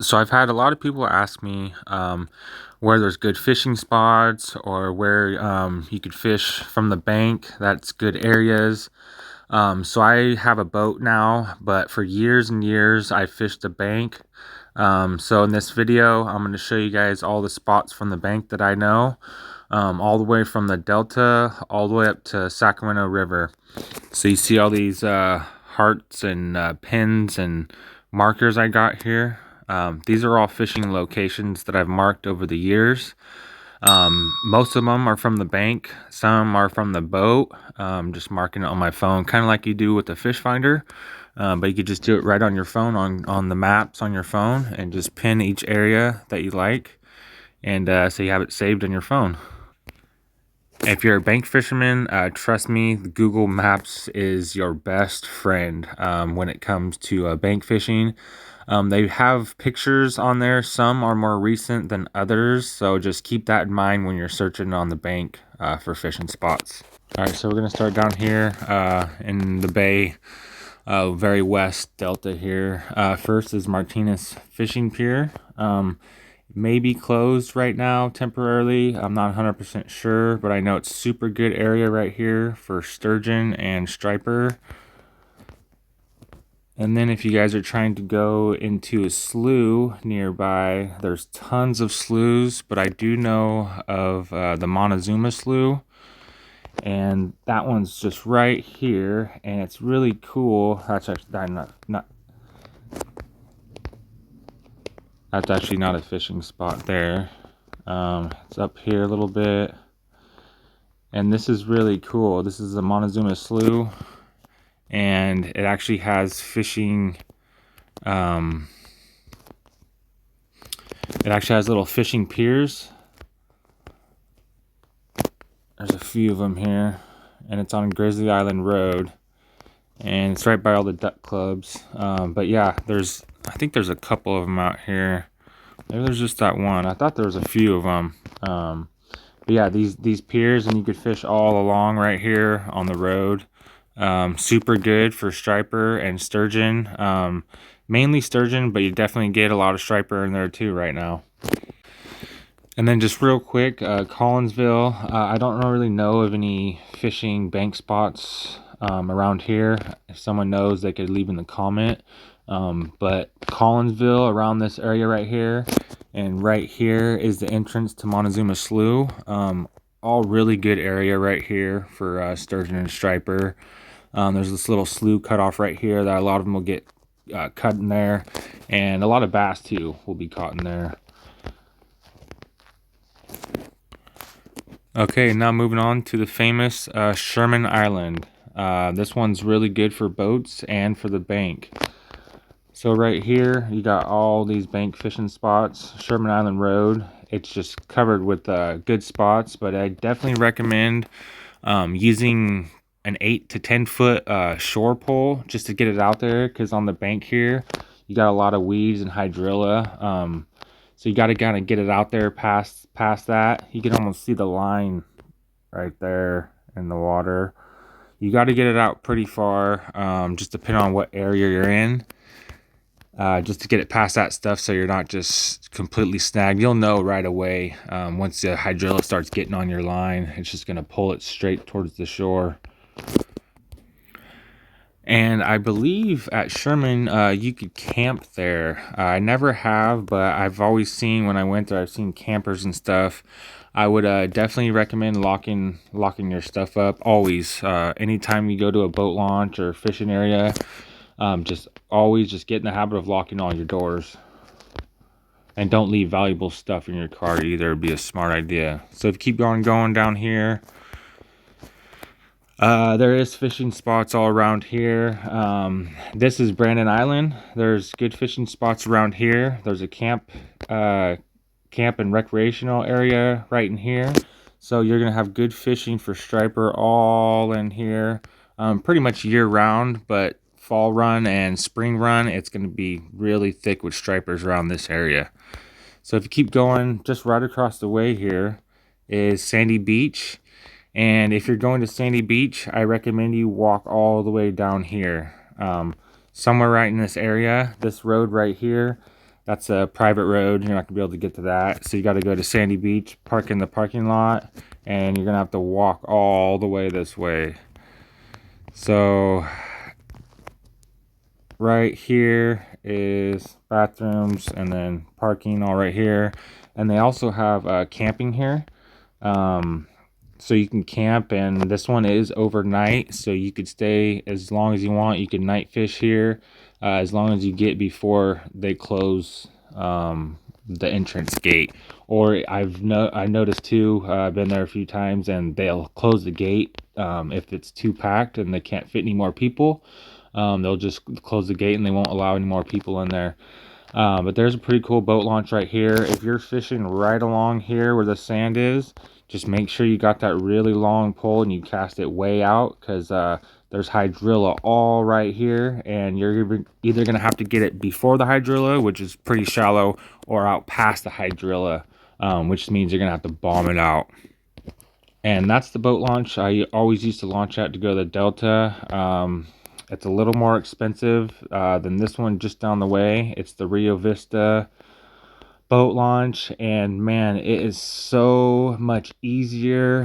So I've had a lot of people ask me where there's good fishing spots, or where you could fish from the bank. That's good areas. So I have a boat now, but for years and years I fished the bank. So in this video, I'm going to show you guys all the spots from the bank that I know, all the way from the Delta all the way up to Sacramento River. So you see all these hearts and pins and markers I got here. These are all fishing locations that I've marked over the years. Most of them are from the bank. Some are from the boat. Just marking it on my phone, kind of like you do with the fish finder. But you could just do it right on your phone, on the maps on your phone, and just pin each area that you like. And so you have it saved on your phone. If you're a bank fisherman, trust me, Google Maps is your best friend when it comes to bank fishing. They have pictures on there. Some are more recent than others, so just keep that in mind when you're searching on the bank for fishing spots. All right, so we're gonna start down here in the bay, very west delta here. First is Martinez Fishing Pier. May be closed right now temporarily. I'm not 100% sure, but I know it's super good area right here for sturgeon and striper. And then if you guys are trying to go into a slough nearby, there's tons of sloughs, but I do know of the Montezuma Slough, and that one's just right here, and it's really cool. That's actually that's actually not a fishing spot there. It's up here a little bit, and this is really cool. This is the Montezuma Slough, and it actually has fishing. It actually has little fishing piers. There's a few of them here, and it's on Grizzly Island Road, and it's right by all the duck clubs. But yeah, I think there's a couple of them out here. Maybe there's just that one. I thought there was a few of them. But yeah, these piers, and you could fish all along right here on the road. Super good for striper and sturgeon. Mainly sturgeon, but you definitely get a lot of striper in there too right now. And then just real quick, Collinsville. I don't really know of any fishing bank spots around here. If someone knows, they could leave in the comment. But Collinsville, around this area right here, and right here is the entrance to Montezuma Slough. All really good area right here for sturgeon and striper. There's this little slough cut off right here that a lot of them will get cut in there, and a lot of bass too will be caught in there. Okay, now moving on to the famous Sherman Island. This one's really good for boats and for the bank. So right here, you got all these bank fishing spots. Sherman Island Road, it's just covered with good spots, but I definitely recommend using an 8 to 10 foot shore pole just to get it out there, because on the bank here, you got a lot of weeds and hydrilla. So you got to kind of get it out there past that. You can almost see the line right there in the water. You got to get it out pretty far, just depending on what area you're in. Just to get it past that stuff, so you're not just completely snagged. You'll know right away once the hydrilla starts getting on your line. It's just going to pull it straight towards the shore. And I believe at Sherman, you could camp there. I never have, but I've always seen, when I went there, I've seen campers and stuff. I would definitely recommend locking your stuff up always. Anytime you go to a boat launch or fishing area, just get in the habit of locking all your doors. And don't leave valuable stuff in your car either. It'd be a smart idea. So if you keep going down here, there is fishing spots all around here. This is Brannan Island. There's good fishing spots around here. There's a camp and recreational area right in here. So you're gonna have good fishing for striper all in here. Pretty much year round, but fall run and spring run, it's gonna be really thick with stripers around this area. So if you keep going, just right across the way here is Sandy Beach. And if you're going to Sandy Beach, I recommend you walk all the way down here. Somewhere right in this area, this road right here, That's a private road. You're not gonna be able to get to that. So you got to go to Sandy Beach, park in the parking lot, and you're gonna have to walk all the way this way. So right here is bathrooms and then parking all right here. And they also have camping here. So you can camp, and this one is overnight, so you could stay as long as you want. You can night fish here as long as you get before they close the entrance gate. Or I noticed too, I've been there a few times, and they'll close the gate if it's too packed and they can't fit any more people. They'll just close the gate and they won't allow any more people in there. But there's a pretty cool boat launch right here. If you're fishing right along here where the sand is, just make sure you got that really long pole and you cast it way out, because there's hydrilla all right here, and you're either going to have to get it before the hydrilla, which is pretty shallow, or out past the hydrilla, which means you're going to have to bomb it out. And that's the boat launch I always used to launch at to go to the Delta. It's a little more expensive than this one just down the way. It's the Rio Vista boat launch, and man, it is so much easier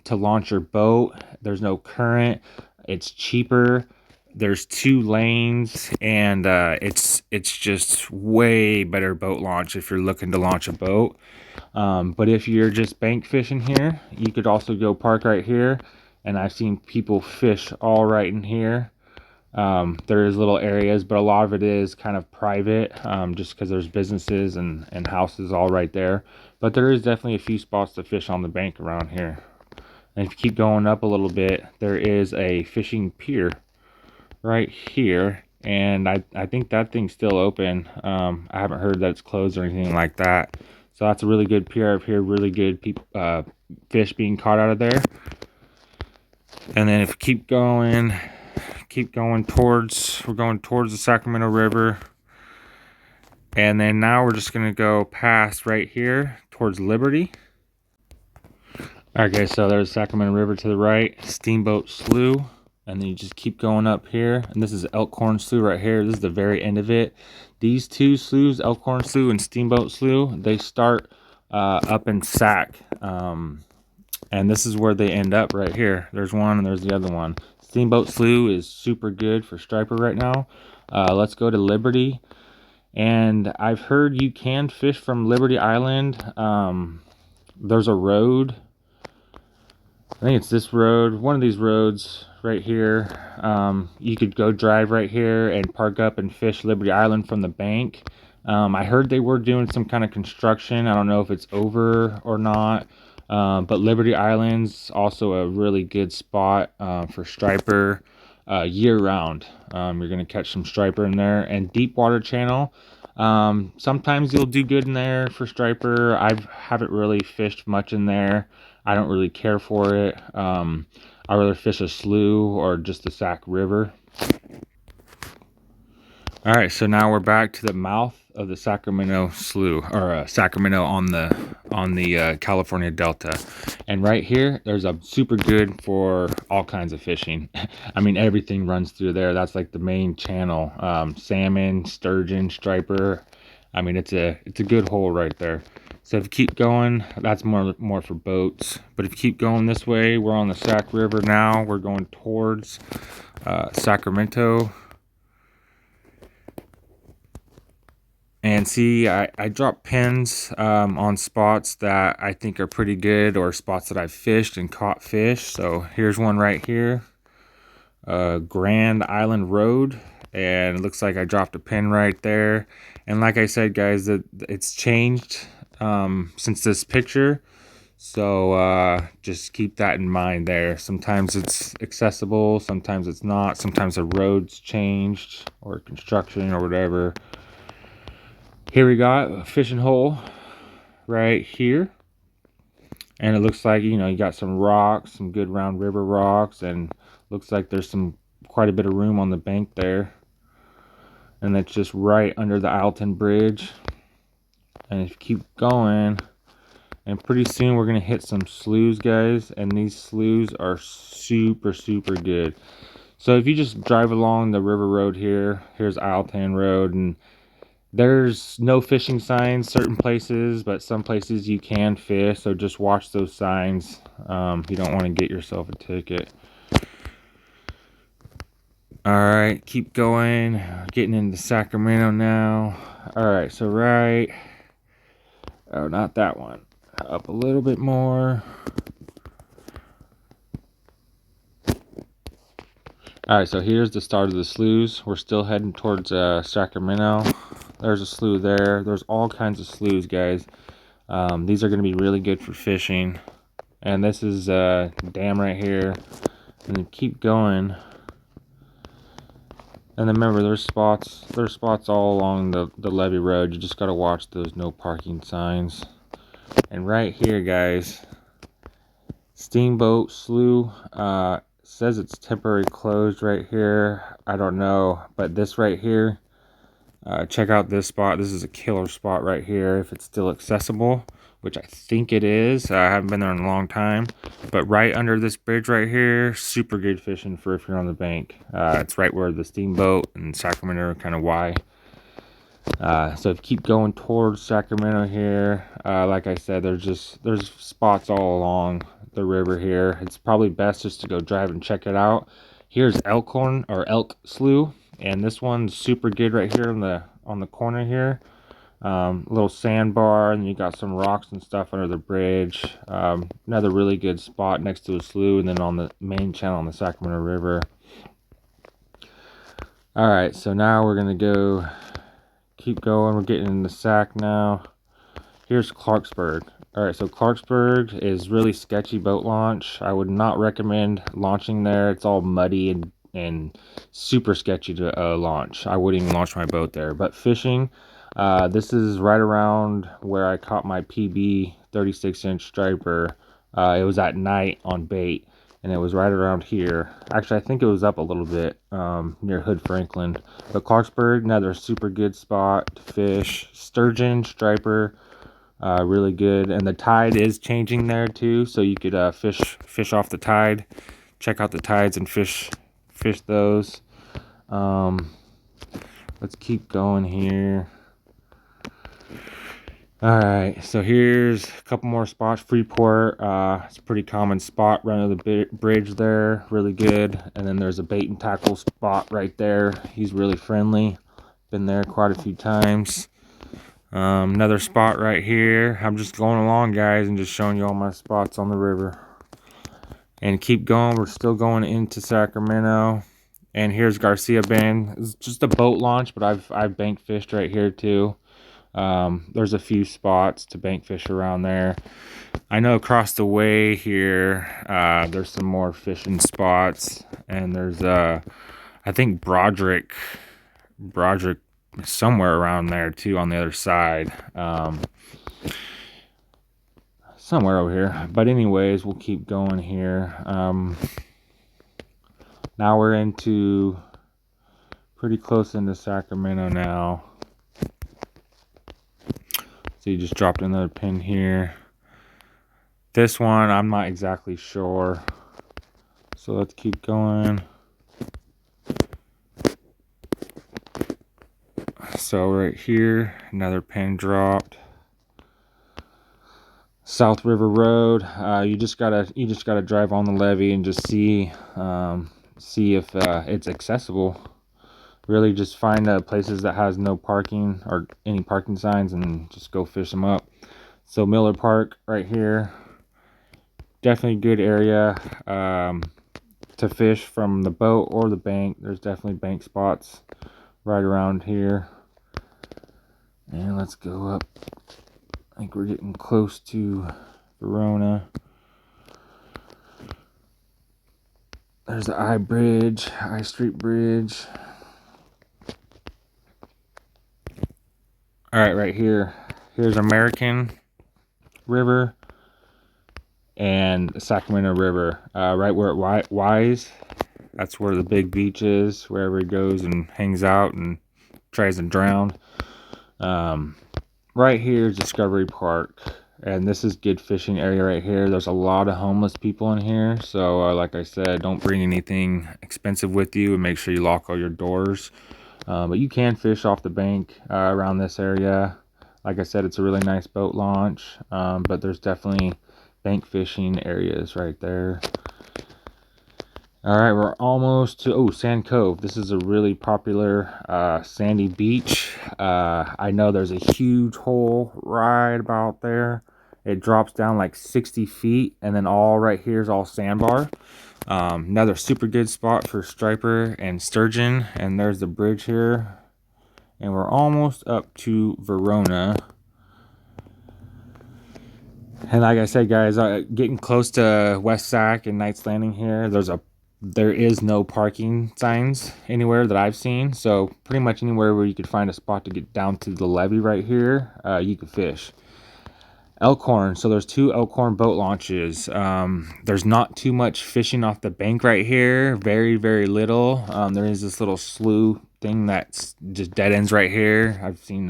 to launch your boat. There's no current. It's cheaper. There's 2 lanes, and it's just way better boat launch if you're looking to launch a boat. But if you're just bank fishing here, you could also go park right here, and I've seen people fish all right in here. There is little areas, but a lot of it is kind of private, just because there's businesses and houses all right there. But there is definitely a few spots to fish on the bank around here. And if you keep going up a little bit, there is a fishing pier right here, and I think that thing's still open. I haven't heard that it's closed or anything like that. So that's a really good pier up here, really good fish being caught out of there. And then if you keep going towards, we're going towards the Sacramento River. And then now we're just going to go past right here towards Liberty. Okay, so there's Sacramento River to the right, Steamboat Slough, and then you just keep going up here. And this is Elkhorn Slough right here. This is the very end of it. These 2 sloughs, Elkhorn Slough and Steamboat Slough, they start up in Sac. And this is where they end up right here. There's one and there's the other one. Steamboat Slough is super good for striper right now. Let's go to Liberty. And I've heard you can fish from Liberty Island. There's a road. I think it's this road, one of these roads right here. You could go drive right here and park up and fish Liberty Island from the bank. I heard they were doing some kind of construction. I don't know if it's over or not. But Liberty Island's also a really good spot for striper year round. You're going to catch some striper in there. And deep water channel, sometimes you'll do good in there for striper. I haven't really fished much in there. I don't really care for it. I'd rather fish a slough or just the Sac River. All right, so now we're back to the mouth of the Sacramento Slough, or Sacramento on the California Delta. And right here, there's a super good for all kinds of fishing. I mean, everything runs through there. That's like the main channel. Salmon, sturgeon, striper. I mean, it's a good hole right there. So if you keep going, that's more for boats. But if you keep going this way, we're on the Sac River now. We're going towards Sacramento. And see, I drop pins on spots that I think are pretty good, or spots that I've fished and caught fish. So here's one right here, Grand Island Road, and it looks like I dropped a pin right there. And like I said, guys, it's changed since this picture. So just keep that in mind there. Sometimes it's accessible, sometimes it's not. Sometimes the road's changed or construction or whatever. Here we got a fishing hole right here, and it looks like, you know, you got some rocks, some good round river rocks, and looks like there's quite a bit of room on the bank there. And that's just right under the Alton Bridge. And if you keep going, and pretty soon we're gonna hit some sloughs, guys, and these sloughs are super good. So if you just drive along the river road here, here's Alton Road, and There's no fishing signs certain places, but some places you can fish, so just watch those signs. You don't want to get yourself a ticket. Alright, keep going. Getting into Sacramento now. Alright, so right... Oh, not that one. Up a little bit more. Alright, so here's the start of the sloughs. We're still heading towards Sacramento. There's a slough there. There's all kinds of sloughs, guys. These are going to be really good for fishing. And this is a dam right here. And then keep going. And then remember, there's spots all along the levee road. You just got to watch those no parking signs. And right here, guys, Steamboat Slough, says it's temporarily closed right here. I don't know, but this right here, check out this spot. This is a killer spot right here if it's still accessible, which I think it is. I haven't been there in a long time, but right under this bridge right here, super good fishing for if you're on the bank. It's right where the Steamboat and Sacramento are kind of Y. So if you keep going towards Sacramento here, like I said, there's spots all along the river here. It's probably best just to go drive and check it out. Here's Elkhorn or Elk Slough, and this one's super good right here on the corner here. Little sandbar, and you got some rocks and stuff under the bridge. Another really good spot next to a slough, and then on the main channel on the Sacramento River. All right, so now we're gonna go. Keep going. We're getting in the Sac now. Here's Clarksburg. Alright, so Clarksburg is really sketchy boat launch. I would not recommend launching there. It's all muddy and super sketchy to launch. I wouldn't even launch my boat there. But fishing, this is right around where I caught my PB 36-inch striper. It was at night on bait, and it was right around here. Actually, I think it was up a little bit near Hood Franklin. But Clarksburg, another super good spot to fish. Sturgeon, striper, really good. And the tide is changing there too, so you could fish off the tide. Check out the tides and fish those. Let's keep going here. Alright, so here's a couple more spots. Freeport, it's a pretty common spot right under the bridge there, really good. And then there's a bait and tackle spot right there. He's really friendly. Been there quite a few times. Another spot right here. I'm just going along, guys, and just showing you all my spots on the river. And keep going. We're still going into Sacramento. And here's Garcia Bend. It's just a boat launch, but I've bank fished right here too. There's a few spots to bank fish around there. I know across the way here, there's some more fishing spots, and there's I think Broderick somewhere around there too on the other side, somewhere over here. But anyways, we'll keep going here. Now we're into pretty close into Sacramento now. So you just dropped another pin here. This one, I'm not exactly sure. So let's keep going. So right here, another pin dropped. South River Road. You just gotta drive on the levee and just see if it's accessible. Really just find places that has no parking or any parking signs and just go fish them up. So Miller Park right here, definitely good area to fish from the boat or the bank. There's definitely bank spots right around here. And let's go up. I think we're getting close to Verona. There's the I Street Bridge. Alright, right here. Here's American River and Sacramento River. Right where it Y's. That's where the big beach is, wherever he goes and hangs out and tries to drown. Right here is Discovery Park. And this is good fishing area right here. There's a lot of homeless people in here. So like I said, don't bring anything expensive with you, and make sure you lock all your doors. But you can fish off the bank around this area. Like I said, it's a really nice boat launch, but there's definitely bank fishing areas right there. All right, we're almost to, Sand Cove. This is a really popular sandy beach. I know there's a huge hole right about there. It drops down like 60 feet, and then all right here is all sandbar. Another super good spot for striper and sturgeon, and there's the bridge here. And we're almost up to Verona. And like I said, guys, getting close to West Sac and Knight's Landing here, there is no parking signs anywhere that I've seen. So pretty much anywhere where you could find a spot to get down to the levee right here, you could fish. Elkhorn, so there's 2 Elkhorn boat launches. There's not too much fishing off the bank right here, very, very little. There is this little slough thing that's just dead ends right here. I've seen,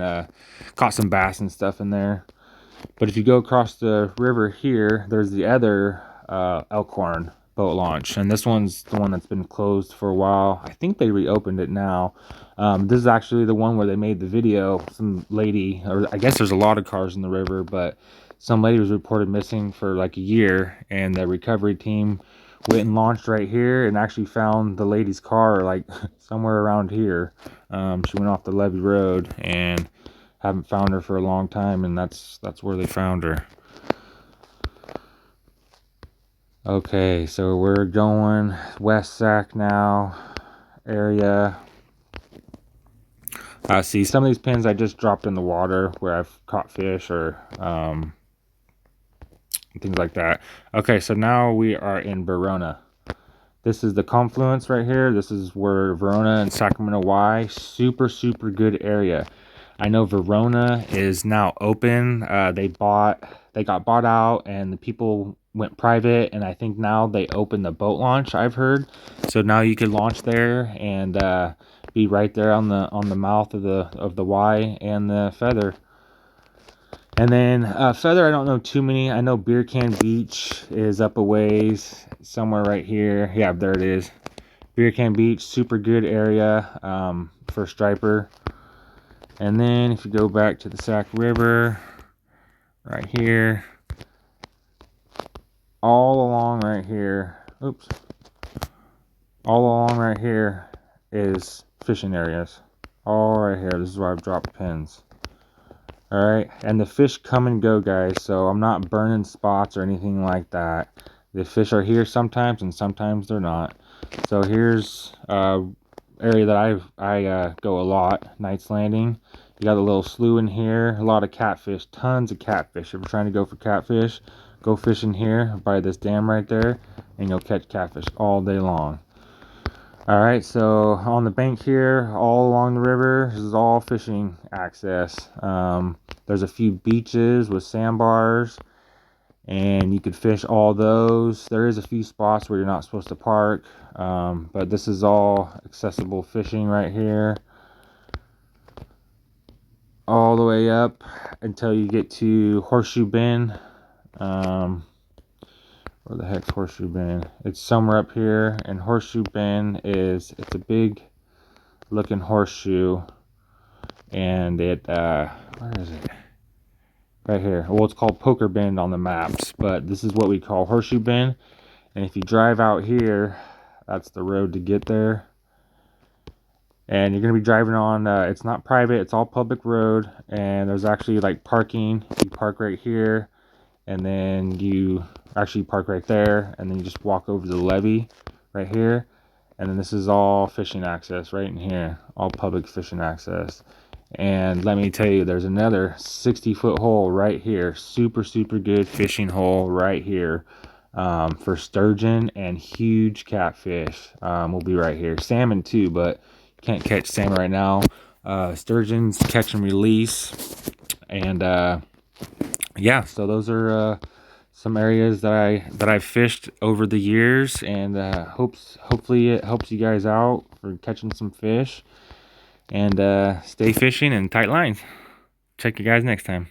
caught some bass and stuff in there. But if you go across the river here, there's the other Elkhorn boat launch, and this one's the one that's been closed for a while. I think they reopened it now. This is actually the one where they made the video. Some lady, or I guess there's a lot of cars in the river, but some lady was reported missing for like a year, and the recovery team went and launched right here and actually found the lady's car like somewhere around here. She went off the levee road and haven't found her for a long time, and that's where they found her. Okay, so we're going West Sac now area. See, some of these pins I just dropped in the water where I've caught fish or things like that. Okay, so now we are in Verona. This is the confluence right here. This is where Verona and Sacramento Y, super good area. I know Verona is now open. They got bought out, and the people went private, and I think now they opened the boat launch, I've heard. So now you could launch there and be right there on the mouth of the Y and the Feather. And then Feather, I don't know too many. I know Beer Can Beach is up a ways, somewhere right here. Yeah, there it is. Beer Can Beach, super good area for striper. And then if you go back to the Sac River, right here, all along right here, all along right here is fishing areas. All right here, this is where I've dropped pins. All right, and the fish come and go, guys, so I'm not burning spots or anything like that. The fish are here sometimes, and sometimes they're not. So here's area that I go a lot, Knight's Landing. You got a little slough in here, a lot of catfish, tons of catfish. If you're trying to go for catfish, go fishing here by this dam right there, and you'll catch catfish all day long. All right, so on the bank here, all along the river, this is all fishing access. There's a few beaches with sandbars, and you could fish all those. There is a few spots where you're not supposed to park, but this is all accessible fishing right here. All the way up until you get to Horseshoe Bend. Where the heck's Horseshoe Bend? It's somewhere up here, and Horseshoe Bend it's a big looking horseshoe, and where is it? Right here. Well, it's called Poker Bend on the maps, but this is what we call Horseshoe Bend. And if you drive out here, that's the road to get there. And you're going to be driving on, it's not private, it's all public road, and there's actually like parking. You park right here, and then you actually park right there, and then you just walk over to the levee right here, and then this is all fishing access right in here, all public fishing access. And let me tell you, there's another 60-foot hole right here, super good fishing hole right here, for sturgeon and huge catfish. Will be right here, salmon too, but can't catch salmon right now. Sturgeons, catch and release. And yeah, so those are some areas that I've fished over the years, and hopefully it helps you guys out for catching some fish. And stay fishing and tight lines. Check you guys next time.